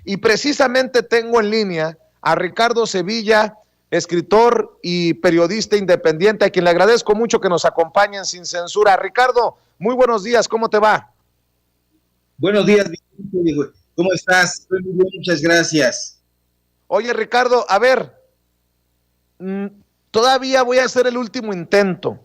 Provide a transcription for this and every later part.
Y precisamente tengo en línea a Ricardo Sevilla, escritor y periodista independiente, a quien le agradezco mucho que nos acompañen sin censura. Ricardo, muy buenos días, ¿cómo te va? Buenos días, Vicente. ¿Cómo estás? Estoy muy bien, muchas gracias. Oye, Ricardo, a ver, todavía voy a hacer el último intento.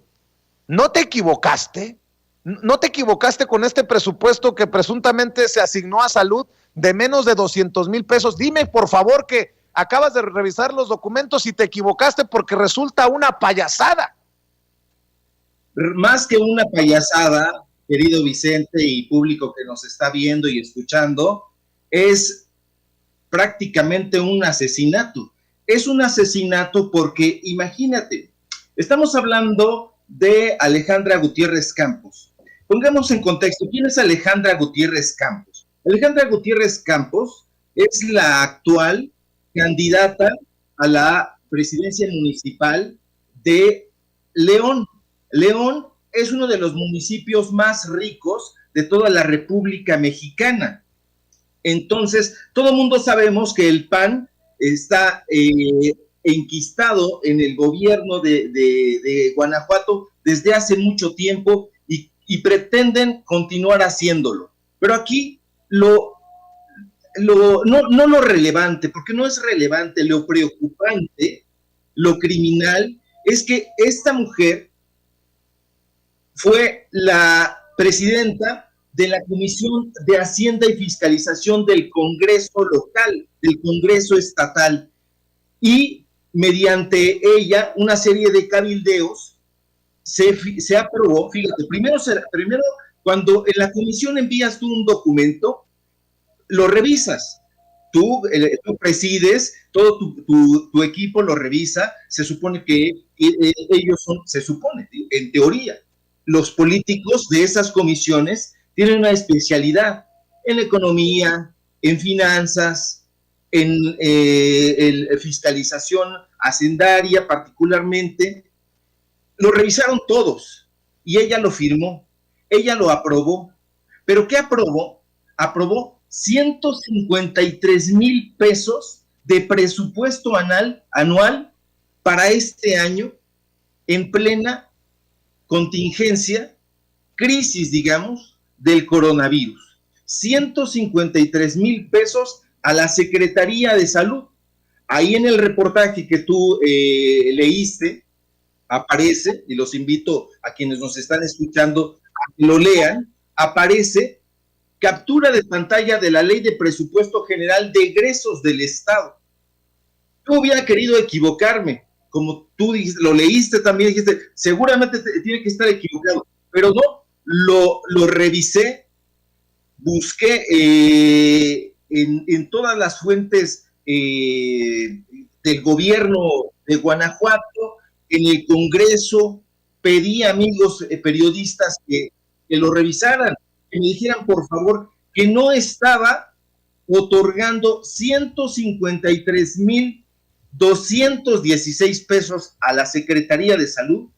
¿No te equivocaste? ¿No te equivocaste con este presupuesto que presuntamente se asignó a salud de menos de 200,000 pesos? Dime, por favor, que acabas de revisar los documentos y te equivocaste porque resulta una payasada. Más que una payasada, querido Vicente y público que nos está viendo y escuchando, es prácticamente un asesinato. Es un asesinato porque, imagínate, estamos hablando de Alejandra Gutiérrez Campos. Pongamos en contexto, ¿quién es Alejandra Gutiérrez Campos? Alejandra Gutiérrez Campos es la actual candidata a la presidencia municipal de León. León es uno de los municipios más ricos de toda la República Mexicana. Entonces, todo el mundo sabemos que el PAN está enquistado en el gobierno de Guanajuato desde hace mucho tiempo y pretenden continuar haciéndolo. Pero aquí no lo relevante, porque no es relevante, lo preocupante, lo criminal, es que esta mujer fue la presidenta de la Comisión de Hacienda y Fiscalización del Congreso local, del Congreso estatal, y mediante ella una serie de cabildeos se aprobó. Fíjate, primero cuando en la comisión envías tú un documento, lo revisas. Tú presides, todo tu equipo lo revisa, se supone que ellos son, se supone, en teoría, los políticos de esas comisiones tienen una especialidad en economía, en finanzas, en fiscalización hacendaria particularmente. Lo revisaron todos y ella lo firmó, ella lo aprobó. ¿Pero qué aprobó? Aprobó 153,000 pesos de presupuesto anual para este año en plena contingencia, crisis, digamos, del coronavirus. 153,000 pesos a la Secretaría de Salud. Ahí en el reportaje que tú leíste, aparece, y los invito a quienes nos están escuchando a que lo lean, aparece captura de pantalla de la Ley de Presupuesto General de Egresos del Estado. Yo hubiera querido equivocarme, como tú lo leíste también, dijiste, seguramente tiene que estar equivocado, pero no, lo revisé, busqué en todas las fuentes del gobierno de Guanajuato, en el Congreso, pedí a amigos periodistas que lo revisaran, que me dijeran, por favor, que no estaba otorgando 153,216 pesos a la Secretaría de Salud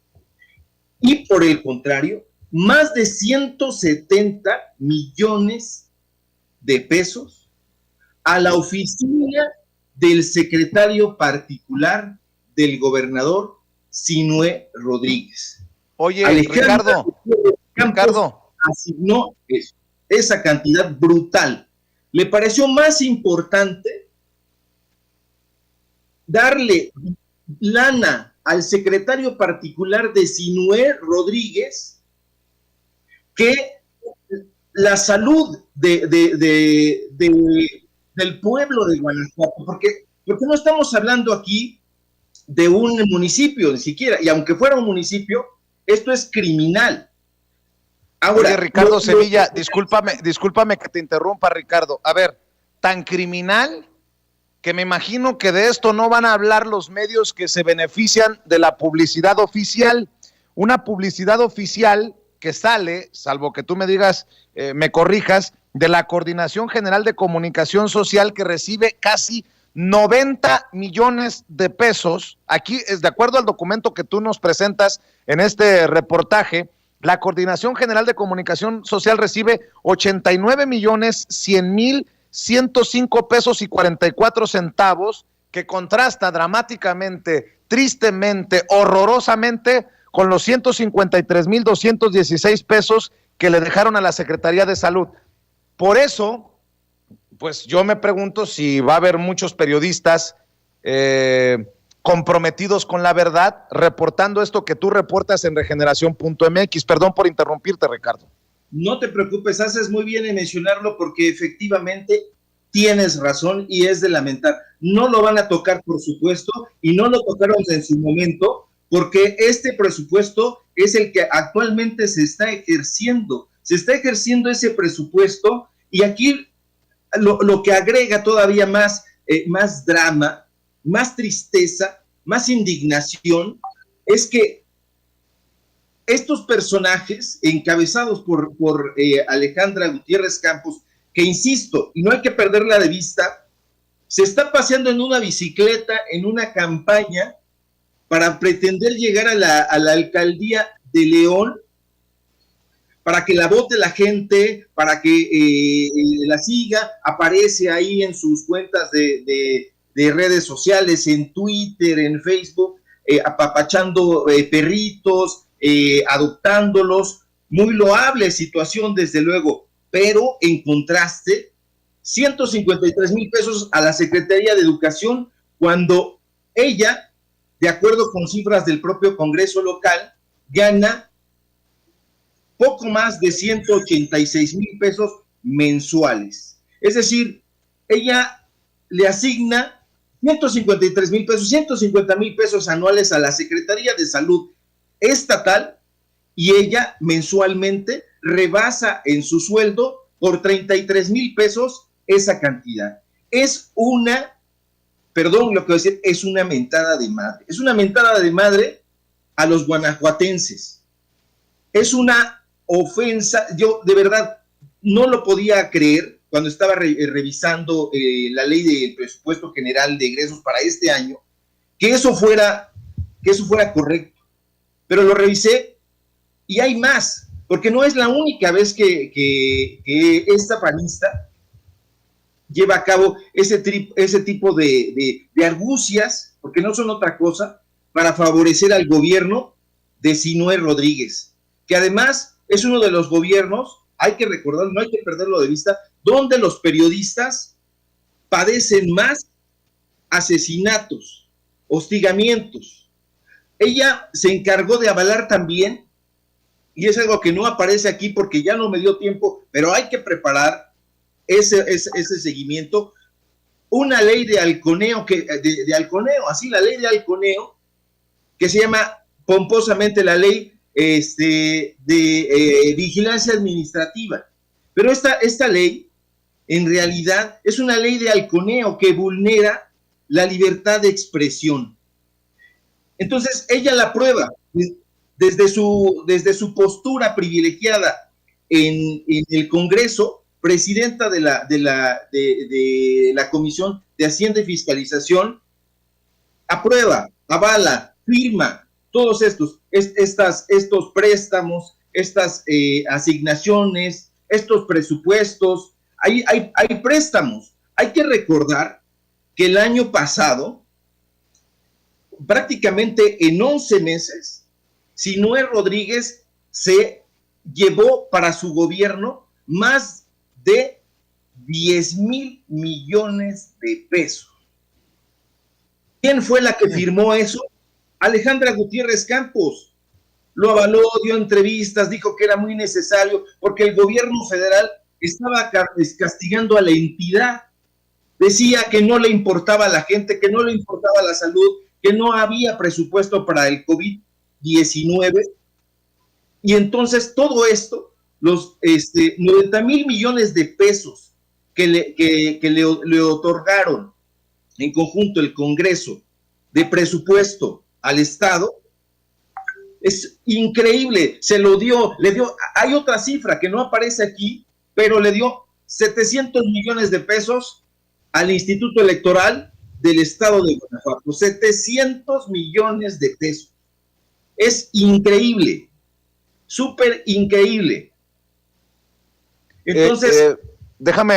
y, por el contrario, más de 170 millones de pesos a la oficina del secretario particular del gobernador Sinué Rodríguez. Oye, Ricardo, asignó esa cantidad brutal. Le pareció más importante darle lana al secretario particular de Sinué Rodríguez que la salud del pueblo de Guanajuato, porque no estamos hablando aquí de un municipio, ni siquiera, y aunque fuera un municipio, esto es criminal. Ahora, oye, Ricardo Sevilla, discúlpame que te interrumpa, Ricardo. A ver, tan criminal que me imagino que de esto no van a hablar los medios que se benefician de la publicidad oficial. Una publicidad oficial que sale, salvo que tú me digas, me corrijas, de la Coordinación General de Comunicación Social, que recibe casi 90 millones de pesos. Aquí, es de acuerdo al documento que tú nos presentas en este reportaje, la Coordinación General de Comunicación Social recibe 89,100,000 105 pesos y 44 centavos, que contrasta dramáticamente, tristemente, horrorosamente con los 153,216 pesos que le dejaron a la Secretaría de Salud. Por eso, pues yo me pregunto si va a haber muchos periodistas comprometidos con la verdad, reportando esto que tú reportas en regeneración.mx. Perdón por interrumpirte, Ricardo. No te preocupes, haces muy bien en mencionarlo porque efectivamente tienes razón y es de lamentar. No lo van a tocar, por supuesto, y no lo tocaron en su momento, porque este presupuesto es el que actualmente se está ejerciendo. Se está ejerciendo ese presupuesto y aquí lo que agrega todavía más drama, más tristeza, más indignación, es que estos personajes encabezados por Alejandra Gutiérrez Campos, que insisto, y no hay que perderla de vista, se está paseando en una bicicleta, en una campaña, para pretender llegar a la alcaldía de León, para que la vote la gente, para que la siga, aparece ahí en sus cuentas de redes sociales, en Twitter, en Facebook, apapachando perritos, adoptándolos, muy loable situación desde luego, pero en contraste, 153,000 pesos a la Secretaría de Educación, cuando ella, de acuerdo con cifras del propio Congreso local, gana poco más de 186,000 pesos mensuales. Es decir, ella le asigna 153,000 pesos, 150,000 pesos anuales a la Secretaría de Salud estatal, y ella mensualmente rebasa en su sueldo por 33,000 pesos esa cantidad. Es una, perdón lo que voy a decir, es una mentada de madre. Es una mentada de madre a los guanajuatenses. Es una ofensa. Yo de verdad no lo podía creer cuando estaba revisando la ley del presupuesto general de egresos para este año, que eso fuera correcto. Pero lo revisé y hay más, porque no es la única vez que esta panista lleva a cabo ese tipo de argucias, porque no son otra cosa, para favorecer al gobierno de Zinue Rodríguez, que además es uno de los gobiernos, hay que recordar, no hay que perderlo de vista, donde los periodistas padecen más asesinatos, hostigamientos. Ella se encargó de avalar también, y es algo que no aparece aquí porque ya no me dio tiempo, pero hay que preparar ese seguimiento, una ley de halconeo, de halconeo, así la ley de halconeo, que se llama pomposamente la ley de vigilancia administrativa. Pero esta ley, en realidad, es una ley de halconeo que vulnera la libertad de expresión. Entonces, ella la prueba desde su postura privilegiada en el Congreso, presidenta de la Comisión de Hacienda y Fiscalización, aprueba, avala, firma todos estos préstamos, estas asignaciones, estos presupuestos. Hay préstamos. Hay que recordar que el año pasado, prácticamente en 11 meses, Zinue Rodríguez se llevó para su gobierno más de 10,000 millones de pesos. ¿Quién fue la que firmó eso? Alejandra Gutiérrez Campos. Lo avaló, dio entrevistas, dijo que era muy necesario porque el gobierno federal estaba castigando a la entidad. Decía que no le importaba a la gente, que no le importaba la salud, que no había presupuesto para el COVID-19. Y entonces todo esto, los 90,000 millones de pesos que le otorgaron en conjunto el Congreso de presupuesto al Estado, es increíble. Le dio, hay otra cifra que no aparece aquí, pero le dio 700 millones de pesos al Instituto Electoral del Estado de Guanajuato. 700 millones de pesos. Es increíble, súper increíble. Entonces, déjame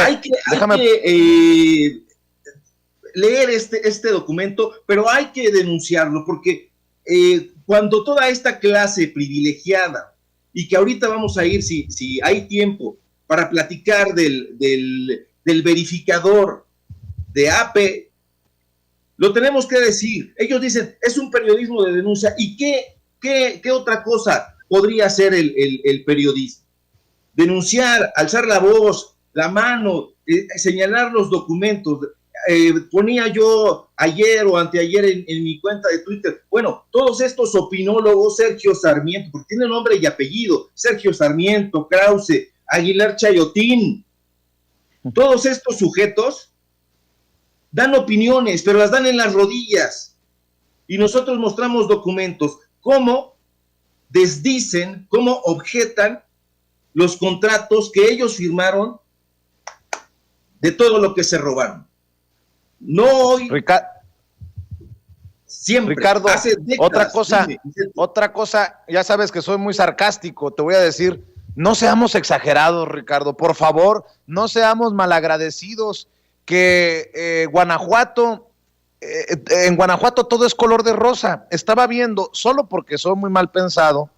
leer este documento, pero hay que denunciarlo, porque cuando toda esta clase privilegiada, y que ahorita vamos a ir, si hay tiempo, para platicar del verificador de AP, lo tenemos que decir. Ellos dicen, es un periodismo de denuncia. ¿Y qué otra cosa podría hacer el periodismo? Denunciar, alzar la voz, la mano, señalar los documentos. Ponía yo ayer o anteayer en mi cuenta de Twitter, bueno, todos estos opinólogos, Sergio Sarmiento, porque tiene nombre y apellido, Sergio Sarmiento, Krause, Aguilar Chayotín, todos estos sujetos dan opiniones, pero las dan en las rodillas, y nosotros mostramos documentos, cómo desdicen, cómo objetan los contratos que ellos firmaron de todo lo que se robaron. No hoy, siempre. Ricardo, hace décadas, otra cosa, ya sabes que soy muy sarcástico, te voy a decir, no seamos exagerados, Ricardo, por favor, no seamos malagradecidos, que Guanajuato, en Guanajuato todo es color de rosa. Estaba viendo, solo porque soy muy mal pensado,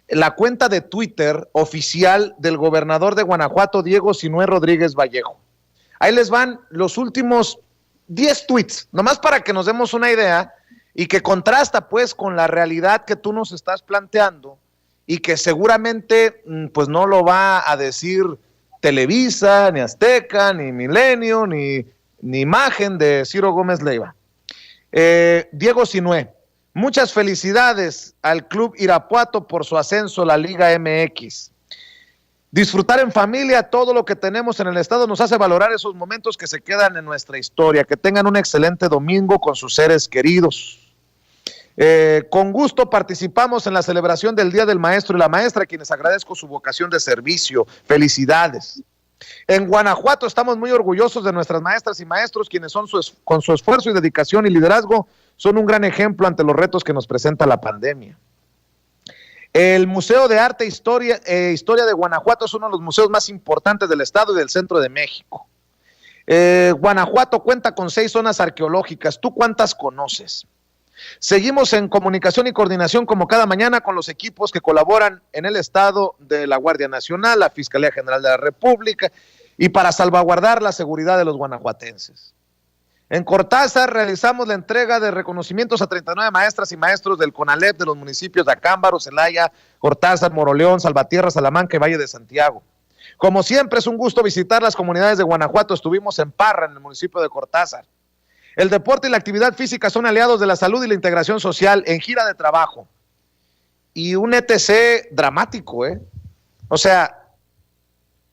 la cuenta de Twitter oficial del gobernador de Guanajuato, Diego Sinué Rodríguez Vallejo. Ahí les van los últimos 10 tweets, nomás para que nos demos una idea y que contrasta pues con la realidad que tú nos estás planteando y que seguramente pues no lo va a decir Televisa, ni Azteca, ni Milenio, ni Imagen de Ciro Gómez Leiva. Diego Sinué, muchas felicidades al Club Irapuato por su ascenso a la Liga MX. Disfrutar en familia todo lo que tenemos en el estado nos hace valorar esos momentos que se quedan en nuestra historia. Que tengan un excelente domingo con sus seres queridos. Con gusto participamos en la celebración del Día del Maestro y la Maestra, a quienes agradezco su vocación de servicio. Felicidades. En Guanajuato estamos muy orgullosos de nuestras maestras y maestros, quienes con su esfuerzo y dedicación y liderazgo son un gran ejemplo ante los retos que nos presenta la pandemia. El Museo de Arte e Historia de Guanajuato es uno de los museos más importantes del estado y del centro de México. Guanajuato cuenta con 6 zonas arqueológicas. ¿Tú cuántas conoces? Seguimos en comunicación y coordinación como cada mañana con los equipos que colaboran en el estado de la Guardia Nacional, la Fiscalía General de la República y para salvaguardar la seguridad de los guanajuatenses. En Cortázar realizamos la entrega de reconocimientos a 39 maestras y maestros del CONALEP de los municipios de Acámbaro, Celaya, Cortázar, Moroleón, Salvatierra, Salamanca y Valle de Santiago. Como siempre es un gusto visitar las comunidades de Guanajuato. Estuvimos en Parra, en el municipio de Cortázar. El deporte y la actividad física son aliados de la salud y la integración social en gira de trabajo. Y un ETC dramático, ¿eh? O sea,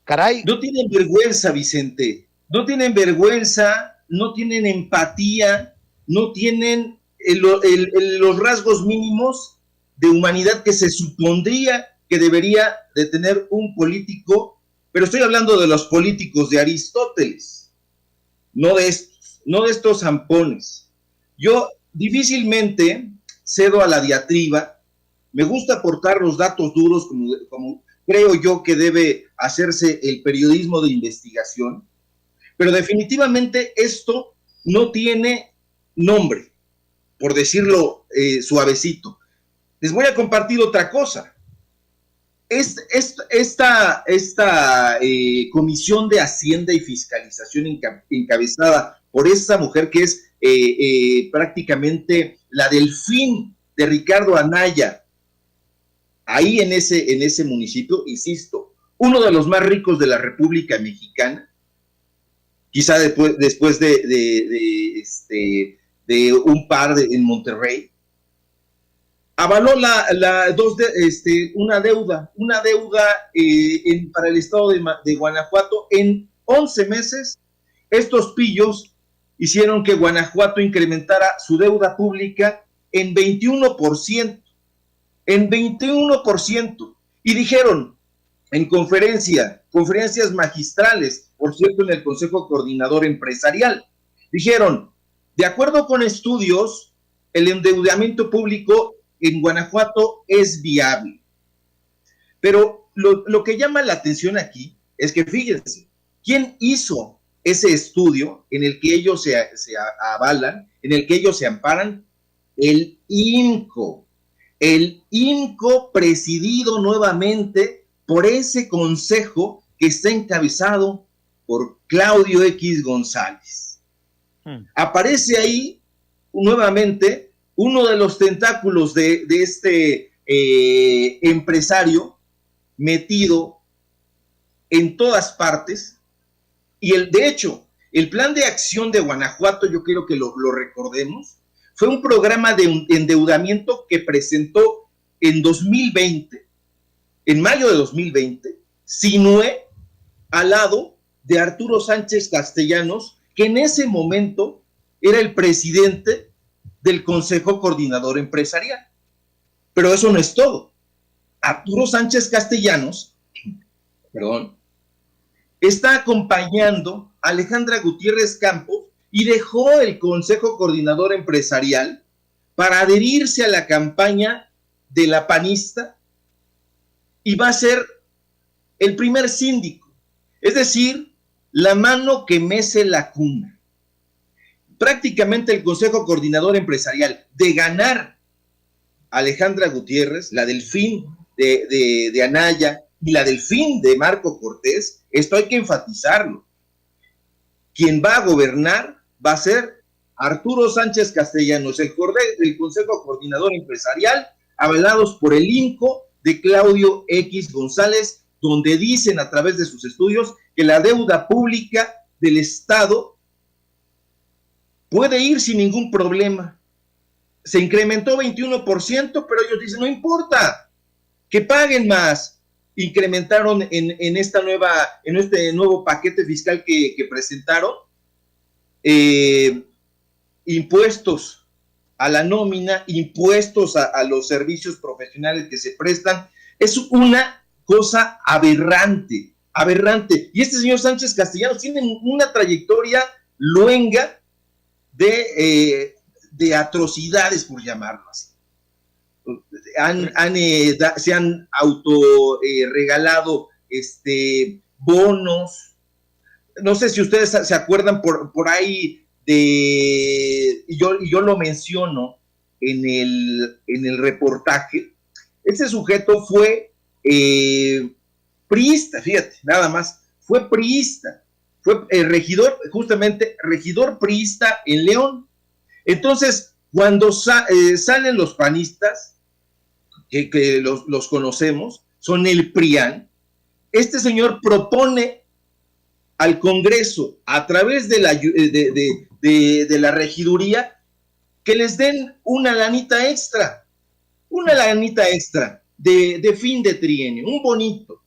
caray. No tienen vergüenza, Vicente. No tienen vergüenza, no tienen empatía, no tienen los rasgos mínimos de humanidad que se supondría que debería de tener un político, pero estoy hablando de los políticos de Aristóteles, no de estos zampones. Yo difícilmente cedo a la diatriba, me gusta aportar los datos duros como creo yo que debe hacerse el periodismo de investigación, pero definitivamente esto no tiene nombre, por decirlo suavecito. Les voy a compartir otra cosa. Esta Comisión de Hacienda y Fiscalización encabezada por esta mujer que es prácticamente la delfín de Ricardo Anaya, ahí en ese municipio, insisto, uno de los más ricos de la República Mexicana, quizá después de un par en Monterrey, avaló una deuda para el estado de Guanajuato. En 11 meses, estos pillos hicieron que Guanajuato incrementara su deuda pública en 21%. En 21%. Y dijeron en conferencias magistrales, por cierto, en el Consejo Coordinador Empresarial, dijeron, de acuerdo con estudios, el endeudamiento público en Guanajuato es viable. Pero lo que llama la atención aquí es que, fíjense, ¿Quién hizo ese estudio en el que ellos se avalan, en el que ellos se amparan? El INCO. El INCO presidido nuevamente por ese consejo que está encabezado por Claudio X González. Aparece ahí nuevamente uno de los tentáculos de este empresario metido en todas partes, y de hecho, el plan de acción de Guanajuato, yo quiero que lo recordemos, fue un programa de endeudamiento que presentó en 2020, en mayo de 2020, Sinue, al lado de Arturo Sánchez Castellanos, que en ese momento era el presidente del Consejo Coordinador Empresarial. Pero eso no es todo. Arturo Sánchez Castellanos, está acompañando a Alejandra Gutiérrez Campos y dejó el Consejo Coordinador Empresarial para adherirse a la campaña de la panista, y va a ser el primer síndico, es decir, la mano que mece la cuna. Prácticamente el Consejo Coordinador Empresarial, de ganar a Alejandra Gutiérrez, la delfín de Anaya y la delfín de Marco Cortés, esto hay que enfatizarlo. Quien va a gobernar va a ser Arturo Sánchez Castellanos, el Consejo Coordinador Empresarial, avalados por el INCO de Claudio X González, donde dicen a través de sus estudios que la deuda pública del Estado puede ir sin ningún problema. Se incrementó 21%, pero ellos dicen, no importa, que paguen más. Incrementaron en este nuevo paquete fiscal que presentaron, impuestos a la nómina, impuestos a los servicios profesionales que se prestan. Es una cosa aberrante. Y este señor Sánchez Castellanos tiene una trayectoria luenga de atrocidades, por llamarlo así. Se han regalado bonos. No sé si ustedes se acuerdan por ahí y yo lo menciono en el reportaje. Ese sujeto fue priista, fíjate, nada más, fue priista, fue regidor priista en León. Entonces, cuando salen los panistas, que los conocemos, son el PRIAN, este señor propone al Congreso, a través de la regiduría, que les den una lanita extra de fin de trienio, un bonito,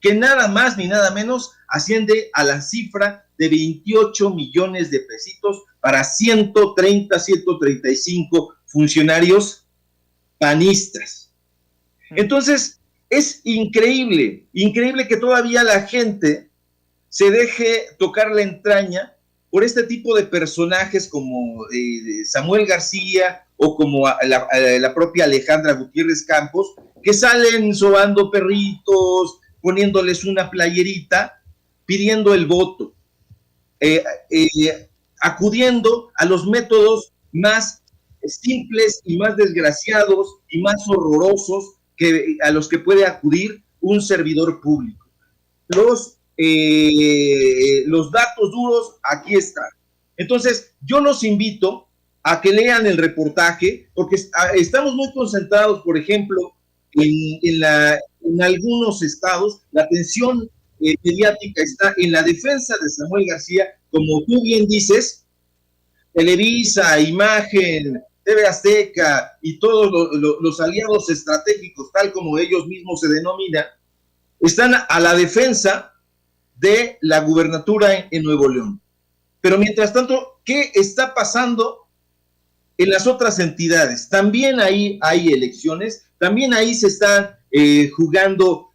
que nada más ni nada menos asciende a la cifra de 28 millones de pesitos para 135 funcionarios panistas. Entonces, es increíble que todavía la gente se deje tocar la entraña por este tipo de personajes como Samuel García o como la propia Alejandra Gutiérrez Campos, que salen sobando perritos, poniéndoles una playerita, pidiendo el voto, acudiendo a los métodos más simples y más desgraciados y más horrorosos a los que puede acudir un servidor público. Los datos duros aquí están. Entonces, yo los invito a que lean el reportaje, porque estamos muy concentrados, por ejemplo, en algunos estados. La atención mediática está en la defensa de Samuel García, como tú bien dices. Televisa, Imagen, TV Azteca y todos los aliados estratégicos, tal como ellos mismos se denominan, están a la defensa de la gubernatura en Nuevo León. Pero mientras tanto, ¿qué está pasando en las otras entidades? También ahí hay elecciones, también ahí se están jugando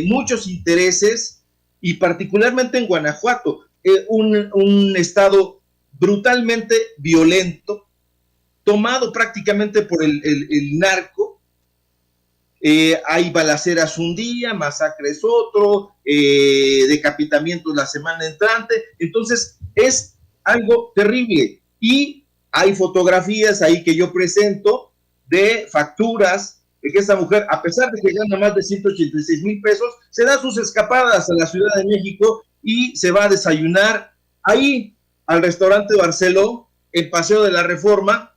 muchos intereses, y particularmente en Guanajuato, un estado brutalmente violento, tomado prácticamente por el narco, hay balaceras un día, masacres otro, decapitamientos la semana entrante. Entonces es algo terrible, y hay fotografías ahí que yo presento de facturas de que esta mujer, a pesar de que gana más de 186,000 pesos, se da sus escapadas a la Ciudad de México y se va a desayunar ahí al restaurante Barceló, en Paseo de la Reforma,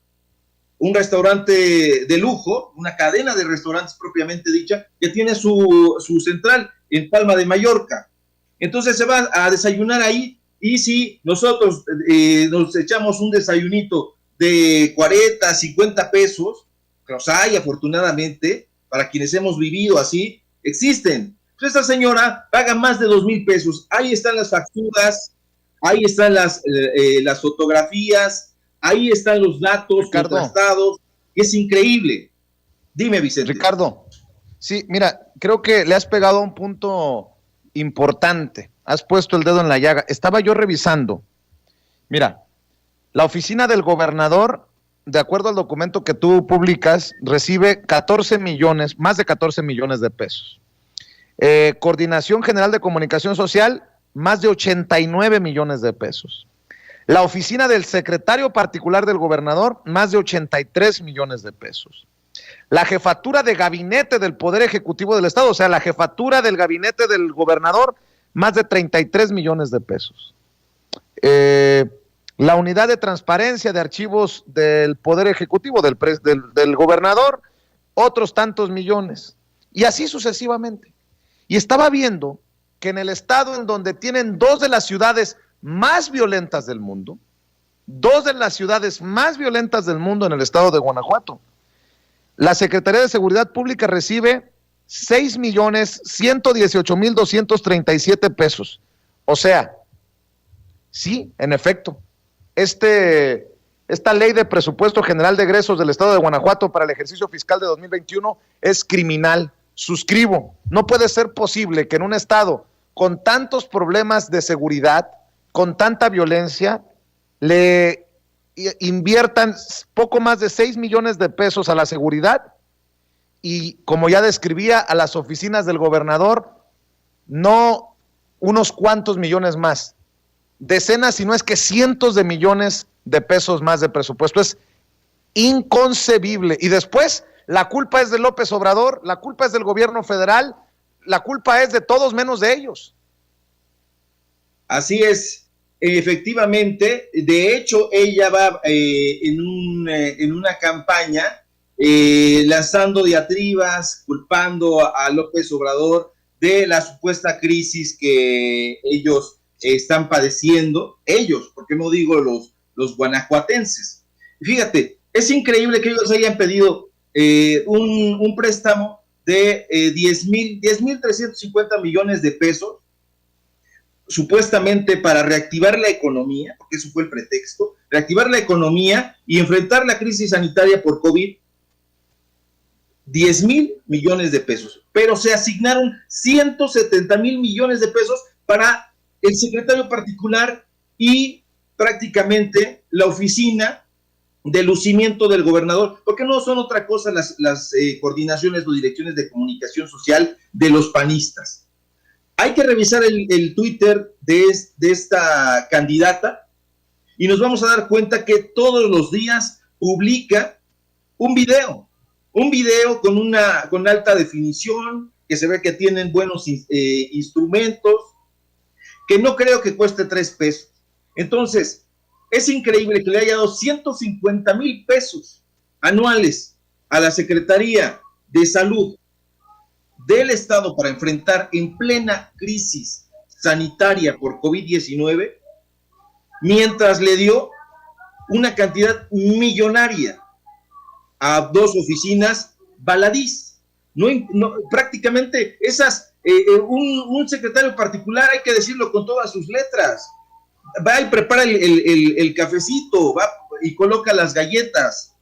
un restaurante de lujo, una cadena de restaurantes propiamente dicha, que tiene su central en Palma de Mallorca. Entonces se va a desayunar ahí, y si nosotros nos echamos un desayunito de 40, 50 pesos, los hay afortunadamente, para quienes hemos vivido así, existen. Pues esta señora paga más de 2,000 pesos, ahí están las facturas, ahí están las fotografías, ahí están los datos contrastados, es increíble. Dime, Vicente. Ricardo, sí, mira, creo que le has pegado a un punto importante, has puesto el dedo en la llaga. Estaba yo revisando, mira, la oficina del gobernador, de acuerdo al documento que tú publicas, recibe 14 millones, más de 14 millones de pesos. Coordinación General de Comunicación Social, más de 89 millones de pesos. La oficina del secretario particular del gobernador, más de 83 millones de pesos. La jefatura de gabinete del Poder Ejecutivo del Estado, o sea, la jefatura del gabinete del gobernador, más de 33 millones de pesos. La unidad de transparencia de archivos del Poder Ejecutivo del gobernador, otros tantos millones. Y así sucesivamente. Y estaba viendo que en el estado en donde tienen dos de las ciudades más violentas del mundo, en el estado de Guanajuato, la Secretaría de Seguridad Pública recibe 6,118,237 pesos. O sea, sí, en efecto, esta ley de presupuesto general de egresos del estado de Guanajuato para el ejercicio fiscal de 2021 es criminal. Suscribo. No puede ser posible que en un estado con tantos problemas de seguridad, con tanta violencia, le inviertan poco más de 6 millones de pesos a la seguridad, y como ya describía, a las oficinas del gobernador, no unos cuantos millones más, decenas, si no es que cientos de millones de pesos más de presupuesto. Es inconcebible. Y después, la culpa es de López Obrador, la culpa es del gobierno federal, la culpa es de todos menos de ellos. Así es, efectivamente. De hecho, ella va en una campaña lanzando diatribas, culpando a López Obrador de la supuesta crisis que ellos están padeciendo, ellos, ¿por qué no digo los guanajuatenses? Fíjate, es increíble que ellos hayan pedido un préstamo de 10,350 millones de pesos, supuestamente para reactivar la economía, porque eso fue el pretexto, reactivar la economía y enfrentar la crisis sanitaria por COVID. 10,000 millones de pesos, pero se asignaron 170,000 millones de pesos para el secretario particular y prácticamente la oficina de lucimiento del gobernador, porque no son otra cosa las coordinaciones o direcciones de comunicación social de los panistas. Hay que revisar el Twitter de esta candidata y nos vamos a dar cuenta que todos los días publica un video con alta definición, que se ve que tienen buenos instrumentos, que no creo que cueste 3 pesos. Entonces, es increíble que le haya dado 150,000 pesos anuales a la Secretaría de Salud del Estado para enfrentar en plena crisis sanitaria por COVID-19, mientras le dio una cantidad millonaria a 2 oficinas baladís. Prácticamente esas, un secretario particular, hay que decirlo con todas sus letras, va y prepara el cafecito, va y coloca las galletas.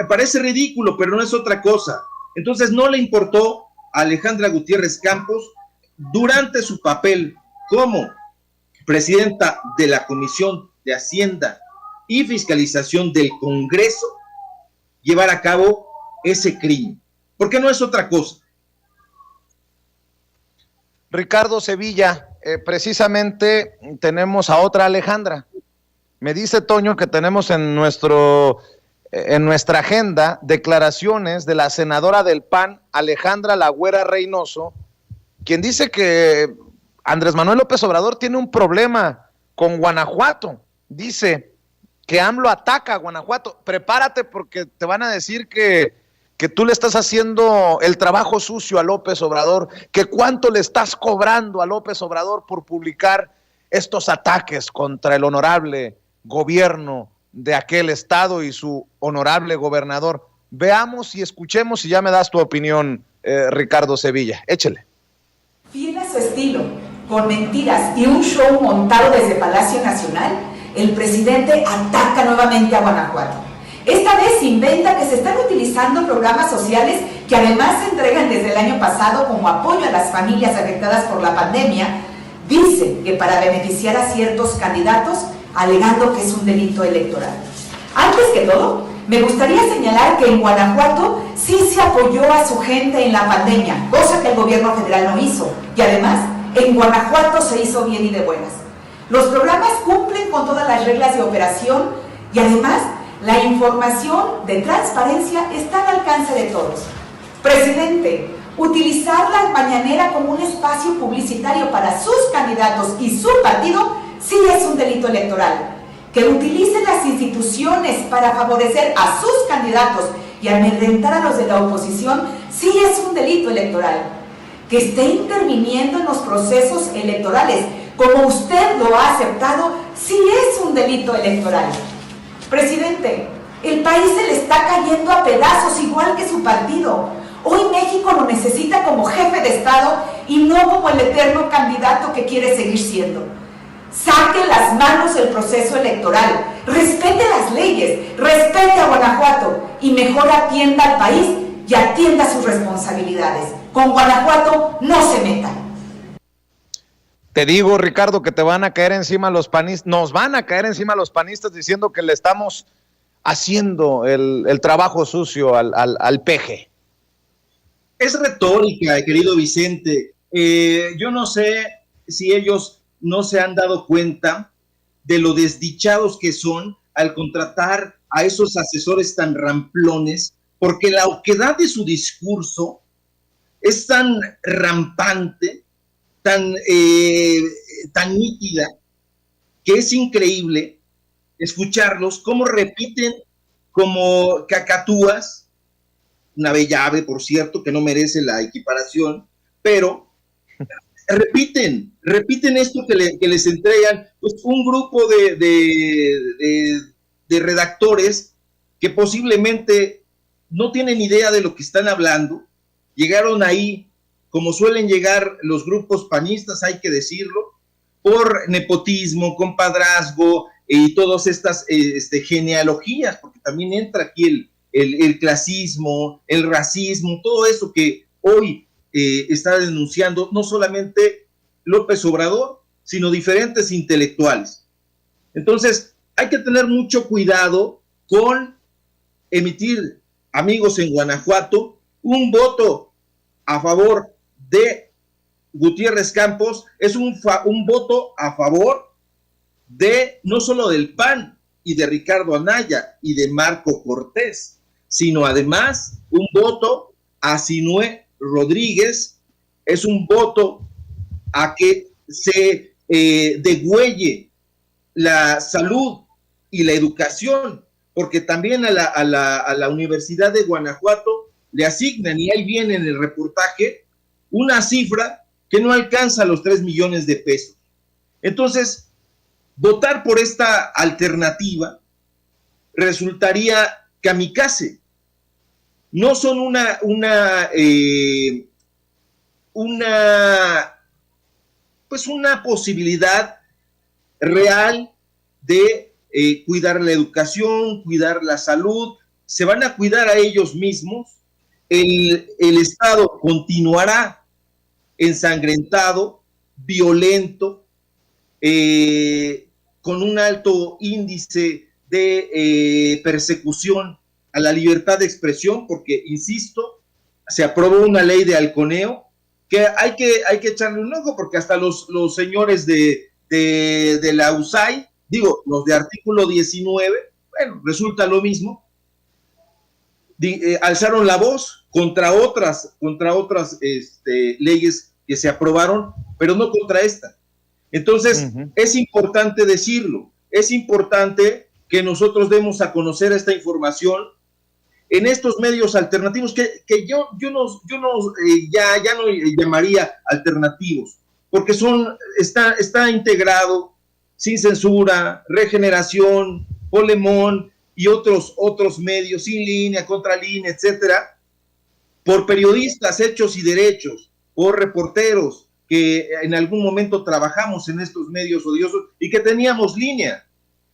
Parece ridículo, pero no es otra cosa. Entonces no le importó a Alejandra Gutiérrez Campos, durante su papel como presidenta de la Comisión de Hacienda y Fiscalización del Congreso, llevar a cabo ese crimen, porque no es otra cosa. Ricardo Sevilla, precisamente tenemos a otra Alejandra. Me dice Toño que tenemos en nuestra agenda declaraciones de la senadora del PAN, Alejandra La Güera Reynoso, quien dice que Andrés Manuel López Obrador tiene un problema con Guanajuato. Dice que AMLO ataca a Guanajuato. Prepárate porque te van a decir que tú le estás haciendo el trabajo sucio a López Obrador, que cuánto le estás cobrando a López Obrador por publicar estos ataques contra el honorable gobierno de aquel estado y su honorable gobernador. Veamos y escuchemos y ya me das tu opinión, Ricardo Sevilla. Échele. Fiel a su estilo, con mentiras y un show montado desde Palacio Nacional, el presidente ataca nuevamente a Guanajuato. Esta vez inventa que se están utilizando programas sociales que además se entregan desde el año pasado como apoyo a las familias afectadas por la pandemia. Dice que para beneficiar a ciertos candidatos, alegando que es un delito electoral. Antes que todo, me gustaría señalar que en Guanajuato sí se apoyó a su gente en la pandemia, cosa que el gobierno federal no hizo. Y además, en Guanajuato se hizo bien y de buenas. Los programas cumplen con todas las reglas de operación y además la información de transparencia está al alcance de todos. Presidente, utilizar la mañanera como un espacio publicitario para sus candidatos y su partido sí es un delito electoral. Que utilicen las instituciones para favorecer a sus candidatos y amedrentar a los de la oposición sí es un delito electoral. Que esté interviniendo en los procesos electorales, como usted lo ha aceptado, sí es un delito electoral. Presidente, el país se le está cayendo a pedazos igual que su partido. Hoy México lo necesita como jefe de Estado y no como el eterno candidato que quiere seguir siendo. Saque las manos del proceso electoral, respete las leyes, respete a Guanajuato y mejor atienda al país y atienda sus responsabilidades. Con Guanajuato no se metan. Te digo, Ricardo, que te van a caer encima los panistas, nos van a caer encima los panistas diciendo que le estamos haciendo el trabajo sucio al peje. Es retórica, querido Vicente. Yo no sé si ellos no se han dado cuenta de lo desdichados que son al contratar a esos asesores tan ramplones, porque la oquedad de su discurso es tan rampante, tan nítida, que es increíble escucharlos, cómo repiten como cacatúas, una bella ave, por cierto, que no merece la equiparación, pero repiten esto que les entregan pues, un grupo de redactores que posiblemente no tienen idea de lo que están hablando, llegaron ahí como suelen llegar los grupos panistas, hay que decirlo, por nepotismo, compadrazgo y todas estas genealogías, porque también entra aquí el clasismo, el racismo, todo eso que hoy está denunciando no solamente López Obrador, sino diferentes intelectuales. Entonces, hay que tener mucho cuidado con emitir, amigos en Guanajuato, un voto a favor de Gutiérrez Campos, es un voto a favor de no solo del PAN y de Ricardo Anaya y de Marco Cortés, sino además un voto a Sinué Rodríguez, es un voto a que se degüelle la salud y la educación, porque también a la Universidad de Guanajuato le asignan, y ahí viene en el reportaje, una cifra que no alcanza los 3 millones de pesos. Entonces, votar por esta alternativa resultaría kamikaze. No son una posibilidad real de cuidar la educación, cuidar la salud, se van a cuidar a ellos mismos, el Estado continuará ensangrentado, violento, con un alto índice de persecución a la libertad de expresión, porque, insisto, se aprobó una ley de halconeo que hay que echarle un ojo, porque hasta los señores de la USAID, digo, los de artículo 19, bueno, resulta lo mismo, alzaron la voz contra otras leyes que se aprobaron, pero no contra esta. Entonces, es importante decirlo, es importante que nosotros demos a conocer esta información en estos medios alternativos que yo no llamaría alternativos, porque está integrado Sin Censura, Regeneración, Polemón y otros medios, Sin Línea, Contralínea, etcétera, por periodistas hechos y derechos, por reporteros que en algún momento trabajamos en estos medios odiosos y que teníamos línea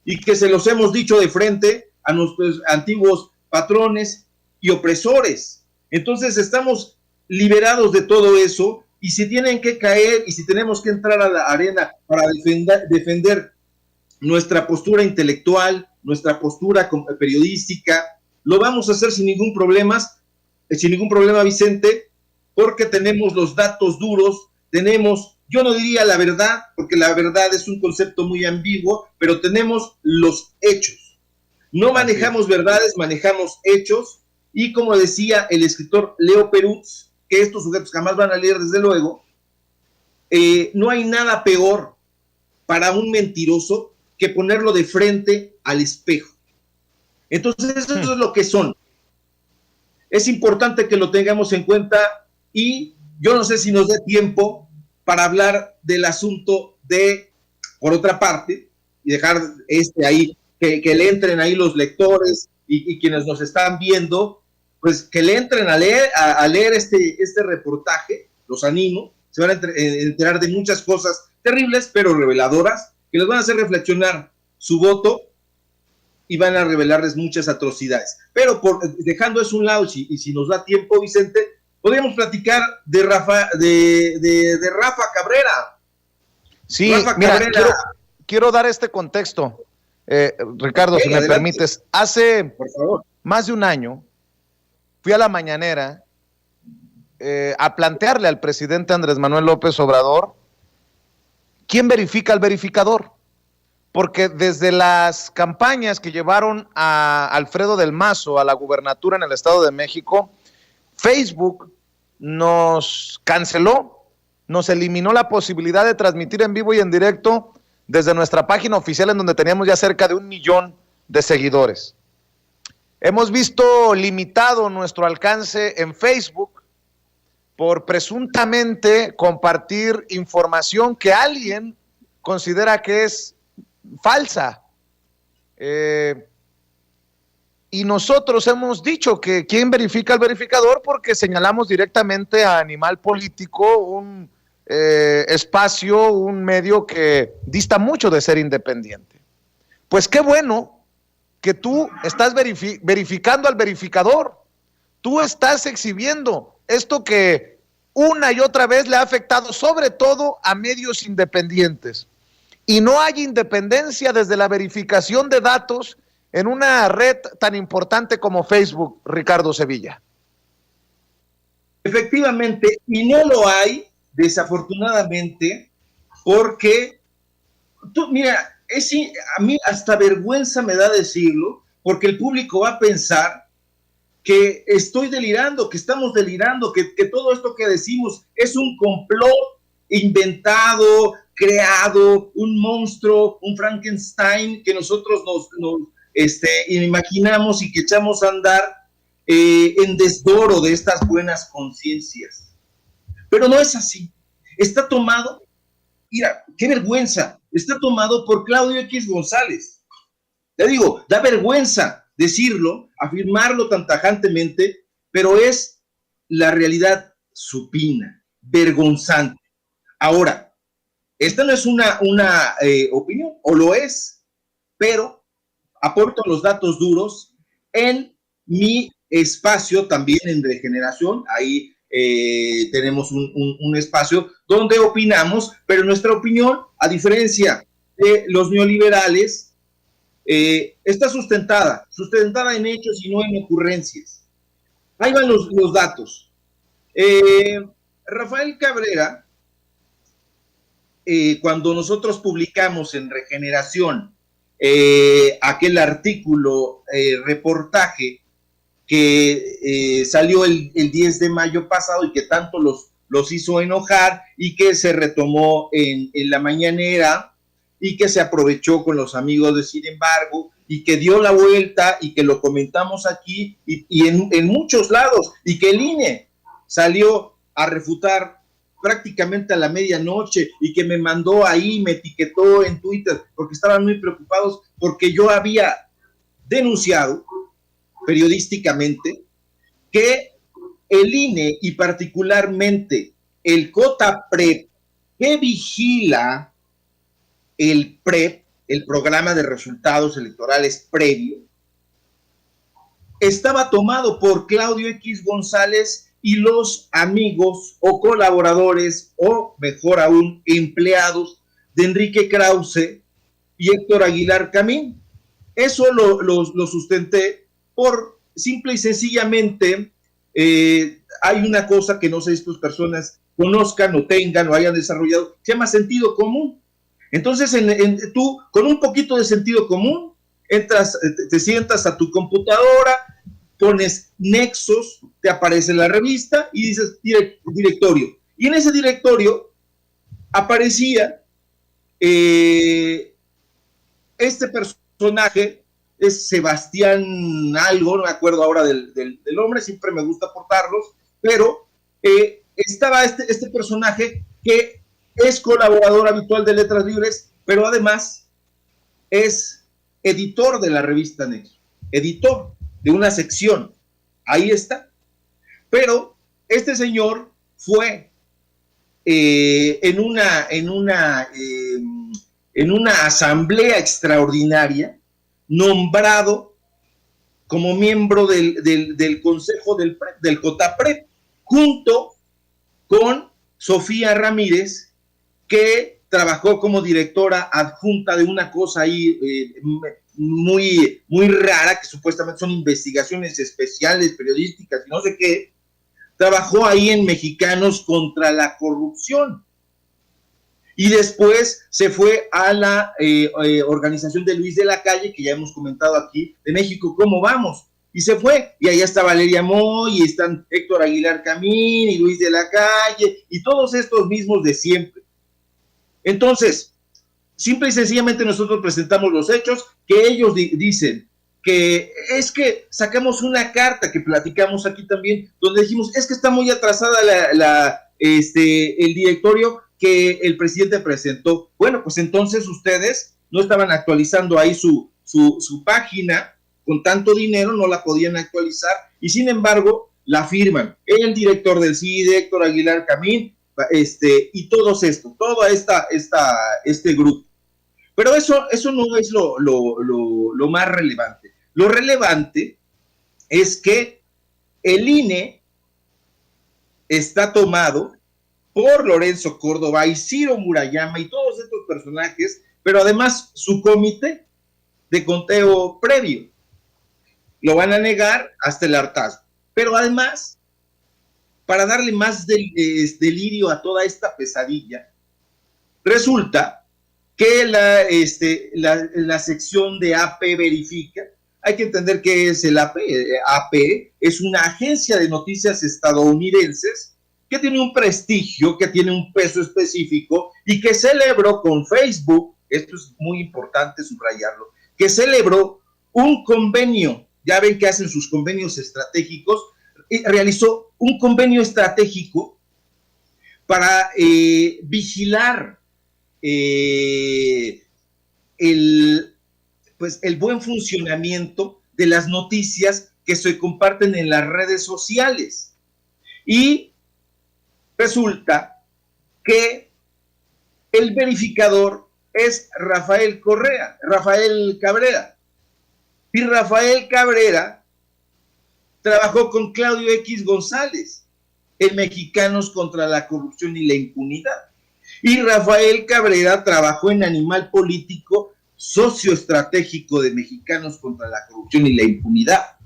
y que se los hemos dicho de frente a nuestros antiguos patrones y opresores. Entonces estamos liberados de todo eso, y si tienen que caer y si tenemos que entrar a la arena para defender nuestra postura intelectual, nuestra postura periodística, lo vamos a hacer sin ningún problema, Vicente, porque tenemos los datos duros, yo no diría la verdad, porque la verdad es un concepto muy ambiguo, pero tenemos los hechos. No manejamos verdades, manejamos hechos, y como decía el escritor Leo Perutz, que estos sujetos jamás van a leer desde luego, no hay nada peor para un mentiroso que ponerlo de frente al espejo. Entonces eso es lo que son. Es importante que lo tengamos en cuenta, y yo no sé si nos dé tiempo para hablar del asunto por otra parte, y dejar ahí, que le entren ahí los lectores y quienes nos están viendo, pues que le entren a leer este reportaje, los animo, se van a enterar de muchas cosas terribles, pero reveladoras, que les van a hacer reflexionar su voto y van a revelarles muchas atrocidades. Pero dejando eso a un lado, y si nos da tiempo, Vicente, podríamos platicar de Rafa Cabrera. Sí, mira, quiero dar este contexto, Ricardo, si me permites. Hace más de un año fui a la mañanera a plantearle al presidente Andrés Manuel López Obrador quién verifica al verificador, porque desde las campañas que llevaron a Alfredo del Mazo a la gubernatura en el Estado de México, Facebook nos canceló, nos eliminó la posibilidad de transmitir en vivo y en directo desde nuestra página oficial, en donde teníamos ya cerca de 1 millón de seguidores. Hemos visto limitado nuestro alcance en Facebook por presuntamente compartir información que alguien considera que es falsa. Y nosotros hemos dicho que quién verifica al verificador, porque señalamos directamente a Animal Político, un espacio, un medio que dista mucho de ser independiente. Pues qué bueno que tú estás verificando al verificador. Tú estás exhibiendo esto que una y otra vez le ha afectado sobre todo a medios independientes. Y no hay independencia desde la verificación de datos en una red tan importante como Facebook, Ricardo Sevilla. Efectivamente, y no lo hay, desafortunadamente, porque mira, a mí hasta vergüenza me da decirlo, porque el público va a pensar que estoy delirando, que estamos delirando, que todo esto que decimos es un complot inventado, creado, un monstruo, un Frankenstein que nosotros nos imaginamos y que echamos a andar en desdoro de estas buenas conciencias. Pero no es así. Está tomado, mira, qué vergüenza, está tomado por Claudio X González. Te digo, da vergüenza decirlo, afirmarlo tan tajantemente, pero es la realidad supina, vergonzante. Ahora, esta no es una opinión, o lo es, pero aporto los datos duros en mi espacio, también en Regeneración. Ahí tenemos un espacio donde opinamos, pero nuestra opinión, a diferencia de los neoliberales, está sustentada en hechos y no en ocurrencias. Ahí van los datos. Rafael Cabrera, cuando nosotros publicamos en Regeneración aquel artículo, reportaje que salió el 10 de mayo pasado y que tanto los hizo enojar y que se retomó en la mañanera y que se aprovechó con los amigos de Sin Embargo y que dio la vuelta y que lo comentamos aquí y en muchos lados, y que el INE salió a refutar prácticamente a la medianoche y que me mandó ahí, me etiquetó en Twitter porque estaban muy preocupados porque yo había denunciado periodísticamente que el INE y particularmente el COTAPREP, que vigila el PREP, el programa de resultados electorales previo, estaba tomado por Claudio X González y los amigos o colaboradores, o mejor aún, empleados de Enrique Krause y Héctor Aguilar Camín. Eso lo sustenté por simple y sencillamente, hay una cosa que no sé si estas personas conozcan o tengan o hayan desarrollado, se llama sentido común. Entonces, tú, con un poquito de sentido común, entras, te sientas a tu computadora, pones nexos, te aparece la revista y dices directorio. Y en ese directorio aparecía este personaje, es Sebastián algo, no me acuerdo ahora del nombre, siempre me gusta aportarlos, pero estaba este personaje que es colaborador habitual de Letras Libres, pero además es editor de la revista Nexo, editor de una sección, ahí está. Pero este señor fue en una asamblea extraordinaria nombrado como miembro del consejo del COTAPREP, junto con Sofía Ramírez, que trabajó como directora adjunta de una cosa ahí muy, muy rara, que supuestamente son investigaciones especiales, periodísticas y no sé qué. Trabajó ahí en Mexicanos contra la Corrupción. Y después se fue a la organización de Luis de la Calle, que ya hemos comentado aquí, de México, ¿cómo vamos? Y se fue, y allá está Valeria Moy, y están Héctor Aguilar Camín, y Luis de la Calle, y todos estos mismos de siempre. Entonces, simple y sencillamente nosotros presentamos los hechos, que ellos dicen que es que sacamos una carta que platicamos aquí también, donde dijimos, es que está muy atrasada el directorio que el presidente presentó. Bueno, pues entonces ustedes no estaban actualizando ahí su página, con tanto dinero no la podían actualizar, y sin embargo la firman el director del CIDE, Héctor Aguilar Camín, y todo este grupo. Pero eso no es lo más relevante. Lo relevante es que el INE está tomado por Lorenzo Córdoba y Ciro Murayama y todos estos personajes, pero además su comité de conteo previo. Lo van a negar hasta el hartazgo. Pero además, para darle más delirio a toda esta pesadilla, resulta que la sección de AP Verifica, hay que entender qué es el AP. AP es una agencia de noticias estadounidenses que tiene un prestigio, que tiene un peso específico y que celebró con Facebook, esto es muy importante subrayarlo, que celebró un convenio, ya ven que hacen sus convenios estratégicos, y realizó un convenio estratégico para vigilar el buen funcionamiento de las noticias que se comparten en las redes sociales. Y resulta que el verificador es Rafael Cabrera. Y Rafael Cabrera trabajó con Claudio X González en Mexicanos contra la Corrupción y la Impunidad. Y Rafael Cabrera trabajó en Animal Político, socio estratégico de Mexicanos contra la Corrupción y la Impunidad.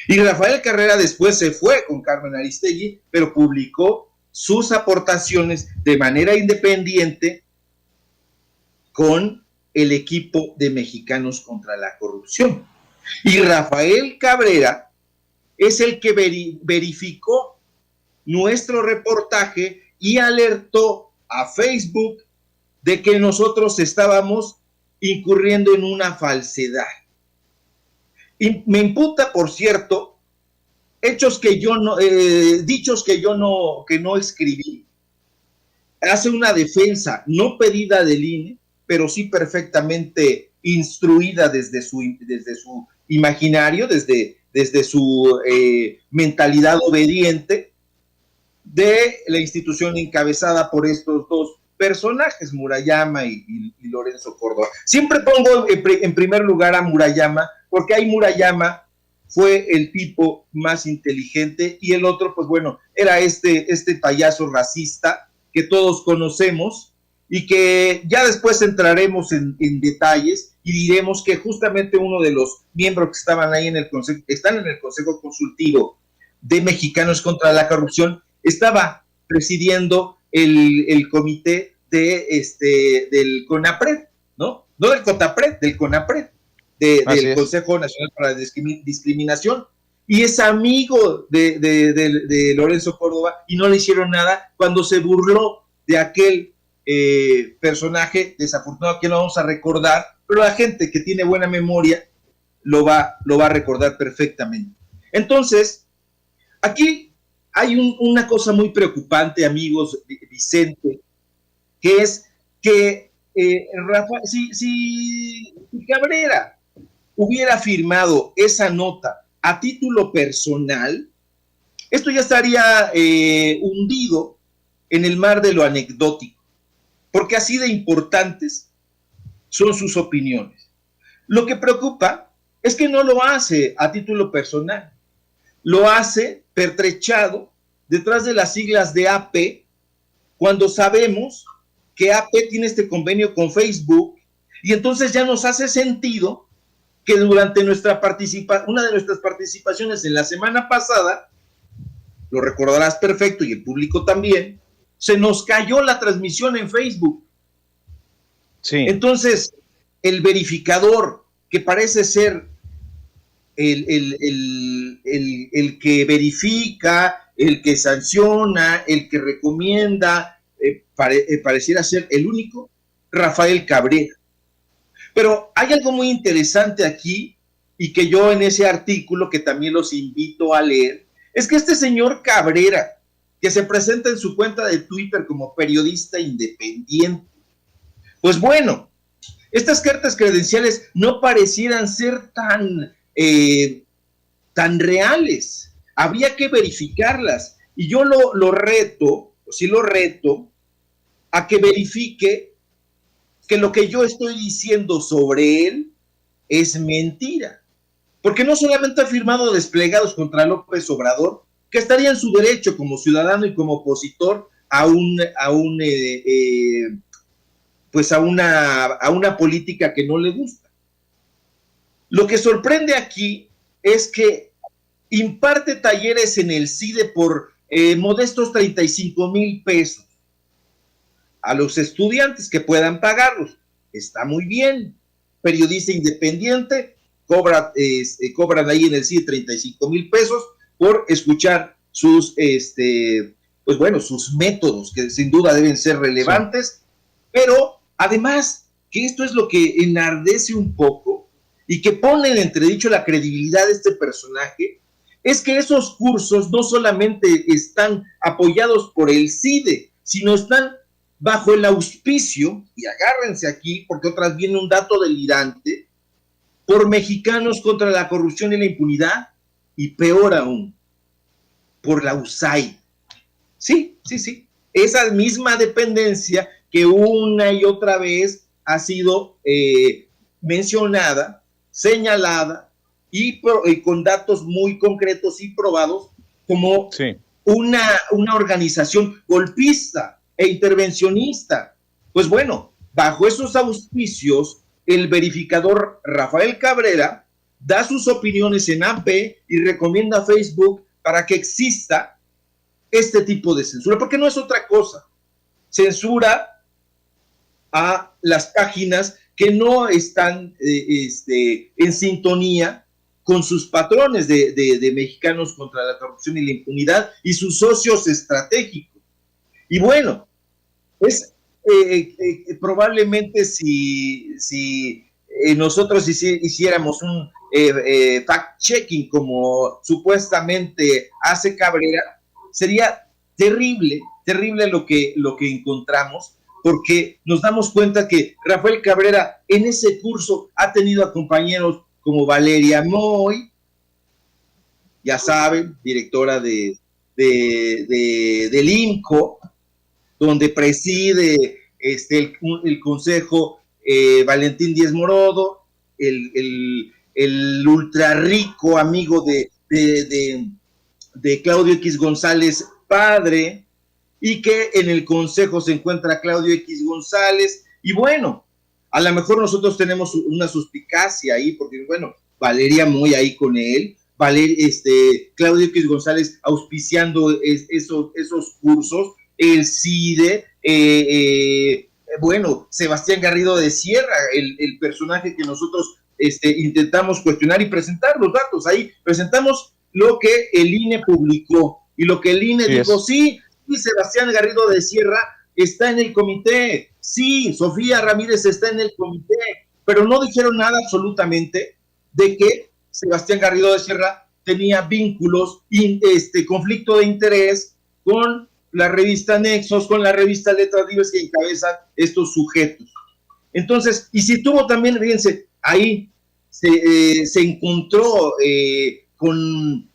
Y Rafael Cabrera después se fue con Carmen Aristegui, pero publicó sus aportaciones de manera independiente con el equipo de Mexicanos contra la Corrupción. Y Rafael Cabrera es el que verificó nuestro reportaje y alertó a Facebook de que nosotros estábamos incurriendo en una falsedad. Y me imputa, por cierto, hechos que yo no, dichos que no escribí. Hace una defensa no pedida del INE, pero sí perfectamente instruida desde su imaginario, desde su mentalidad obediente de la institución encabezada por estos dos personajes, Murayama y Lorenzo Córdoba. Siempre pongo en primer lugar a Murayama, porque ahí Murayama fue el tipo más inteligente y el otro, pues bueno, era este payaso racista que todos conocemos y que ya después entraremos en detalles y diremos que justamente uno de los miembros que estaban ahí están en el Consejo Consultivo de Mexicanos contra la Corrupción, estaba presidiendo el comité del CONAPRED, ¿no? No del COTAPRED, del CONAPRED, del Consejo Nacional para la Discriminación, y es amigo de Lorenzo Córdoba, y no le hicieron nada cuando se burló de aquel personaje desafortunado que no vamos a recordar, pero la gente que tiene buena memoria lo va a recordar perfectamente. Entonces, aquí hay una cosa muy preocupante, amigos, Vicente, que es que Rafa, si Cabrera hubiera firmado esa nota a título personal, esto ya estaría hundido en el mar de lo anecdótico, porque así de importantes son sus opiniones. Lo que preocupa es que no lo hace a título personal, lo hace pertrechado detrás de las siglas de AP, cuando sabemos que AP tiene este convenio con Facebook, y entonces ya nos hace sentido que durante una de nuestras participaciones en la semana pasada, lo recordarás perfecto y el público también, se nos cayó la transmisión en Facebook. Sí. Entonces, el verificador, que parece ser el que verifica, el que sanciona, el que recomienda, pareciera ser el único, Rafael Cabrera. Pero hay algo muy interesante aquí, y que yo en ese artículo, que también los invito a leer, es que este señor Cabrera, que se presenta en su cuenta de Twitter como periodista independiente, pues bueno, estas cartas credenciales no parecieran ser tan reales. Había que verificarlas. Y yo lo reto a que verifique que lo que yo estoy diciendo sobre él es mentira. Porque no solamente ha firmado desplegados contra López Obrador, que estaría en su derecho como ciudadano y como opositor a una política que no le gusta. Lo que sorprende aquí es que imparte talleres en el CIDE por modestos 35,000 pesos a los estudiantes que puedan pagarlos. Está muy bien. Periodista independiente, cobran ahí en el CIDE 35,000 pesos por escuchar sus métodos, que sin duda deben ser relevantes, sí. Pero además, que esto es lo que enardece un poco y que pone en entredicho la credibilidad de este personaje, es que esos cursos no solamente están apoyados por el CIDE, sino están bajo el auspicio, y agárrense aquí, porque otra vez viene un dato delirante, por Mexicanos contra la Corrupción y la Impunidad, y peor aún, por la USAID. Sí, esa misma dependencia que una y otra vez ha sido mencionada, señalada, y con datos muy concretos y probados como una organización golpista e intervencionista. Pues bueno, bajo esos auspicios, el verificador Rafael Cabrera da sus opiniones en AP y recomienda a Facebook para que exista este tipo de censura, porque no es otra cosa. Censura a las páginas que no están en sintonía con sus patrones de mexicanos contra la corrupción y la impunidad y sus socios estratégicos. Y bueno, es probablemente si nosotros hiciéramos un fact-checking como supuestamente hace Cabrera, sería terrible lo que encontramos, porque nos damos cuenta que Rafael Cabrera en ese curso ha tenido a compañeros como Valeria Moy, ya saben, directora del INCO, donde preside el consejo Valentín Díez Morodo, el ultra rico amigo de Claudio X González padre, y que en el consejo se encuentra Claudio X González, y bueno, a lo mejor nosotros tenemos una suspicacia ahí, porque bueno, Valeria Moy ahí con él, Claudio X González auspiciando esos cursos, el CIDE, bueno, Sebastián Garrido de Sierra, el personaje que nosotros intentamos cuestionar y presentar los datos. Ahí presentamos lo que el INE publicó y lo que el INE dijo, sí, Sebastián Garrido de Sierra está en el comité, sí, Sofía Ramírez está en el comité, pero no dijeron nada absolutamente de que Sebastián Garrido de Sierra tenía vínculos, conflicto de interés con la revista Nexos, con la revista Letras Libres que encabezan estos sujetos. Entonces, y si tuvo también, fíjense, ahí se encontró con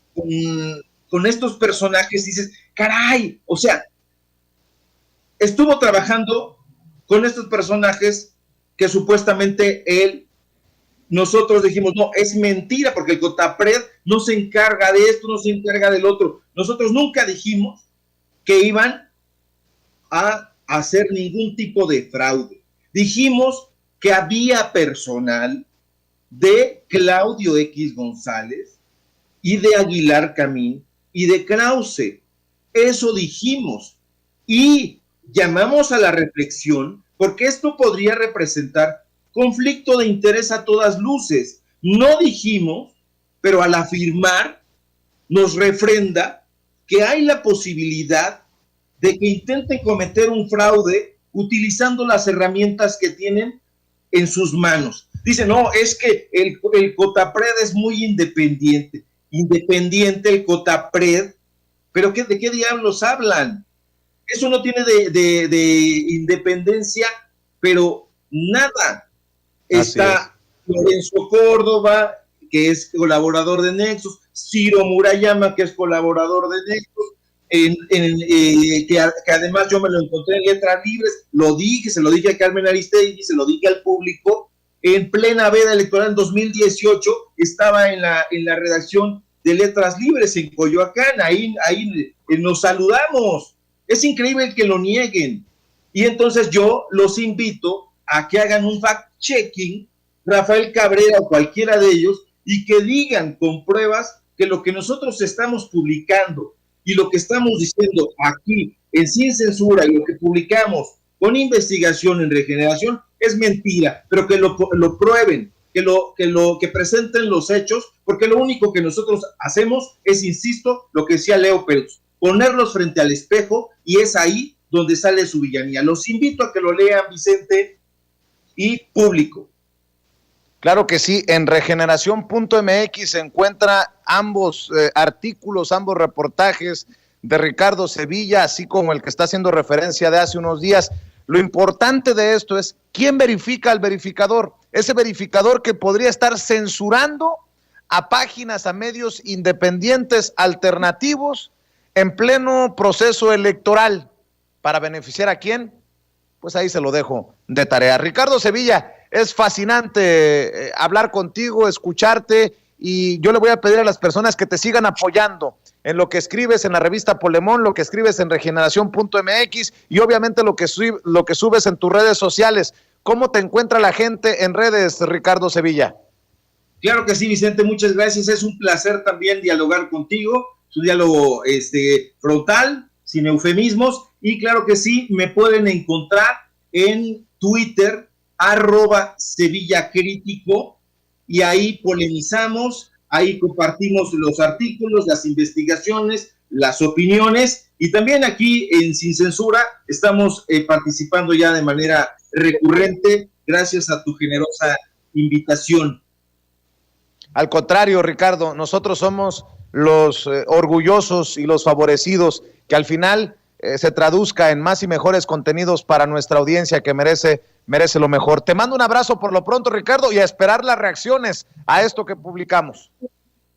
estos personajes, dices, caray, o sea, estuvo trabajando con estos personajes que supuestamente nosotros dijimos, no, es mentira, porque el COTAPRED no se encarga de esto, no se encarga del otro. Nosotros nunca dijimos que iban a hacer ningún tipo de fraude. Dijimos que había personal de Claudio X González y de Aguilar Camín y de Krause. Eso dijimos. Y llamamos a la reflexión porque esto podría representar conflicto de interés a todas luces. No dijimos, pero al afirmar nos refrenda que hay la posibilidad de que intenten cometer un fraude utilizando las herramientas que tienen en sus manos. Dicen, no, es que el COTAPRED es muy independiente. Independiente el COTAPRED, pero ¿de qué diablos hablan? Eso no tiene de independencia, pero nada. Está Lorenzo Córdoba, que es colaborador de Nexos, Ciro Murayama, que es colaborador de Nexos, que además yo me lo encontré en Letras Libres, se lo dije a Carmen Aristegui, se lo dije al público, en plena veda electoral en 2018, estaba en la redacción de Letras Libres en Coyoacán, ahí nos saludamos. Es increíble que lo nieguen. Y entonces yo los invito a que hagan un fact-checking, Rafael Cabrera o cualquiera de ellos, y que digan con pruebas que lo que nosotros estamos publicando y lo que estamos diciendo aquí en Sin Censura y lo que publicamos con investigación en Regeneración es mentira, pero que lo prueben, que presenten los hechos, porque lo único que nosotros hacemos es, insisto, lo que decía Leo Pérez, ponerlos frente al espejo, y es ahí donde sale su villanía. Los invito a que lo lean, Vicente y público. Claro que sí, en regeneración.mx se encuentra ambos artículos, ambos reportajes de Ricardo Sevilla, así como el que está haciendo referencia de hace unos días. Lo importante de esto es quién verifica al verificador, ese verificador que podría estar censurando a páginas, a medios independientes alternativos en pleno proceso electoral. ¿Para beneficiar a quién? Pues ahí se lo dejo de tarea. Ricardo Sevilla, es fascinante hablar contigo, escucharte, y yo le voy a pedir a las personas que te sigan apoyando en lo que escribes en la revista Polemón, lo que escribes en regeneración.mx y obviamente lo que subes en tus redes sociales. ¿Cómo te encuentra la gente en redes, Ricardo Sevilla? Claro que sí, Vicente, muchas gracias. Es un placer también dialogar contigo frontal, sin eufemismos, y claro que sí, me pueden encontrar en Twitter, @SevillaCrítico, y ahí polemizamos, ahí compartimos los artículos, las investigaciones, las opiniones, y también aquí en Sin Censura estamos participando ya de manera recurrente, gracias a tu generosa invitación. Al contrario, Ricardo, nosotros somos los orgullosos y los favorecidos, que al final se traduzca en más y mejores contenidos para nuestra audiencia, que merece lo mejor. Te mando un abrazo por lo pronto, Ricardo, y a esperar las reacciones a esto que publicamos.